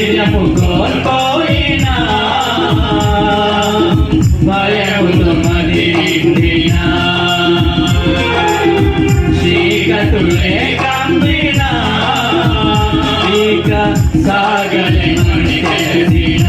ధైర్యము కోల్పోయినా భయముతో మరి నిండినా చీకటులే కమ్మినా ఇక సాగలే మణి తెలిసినా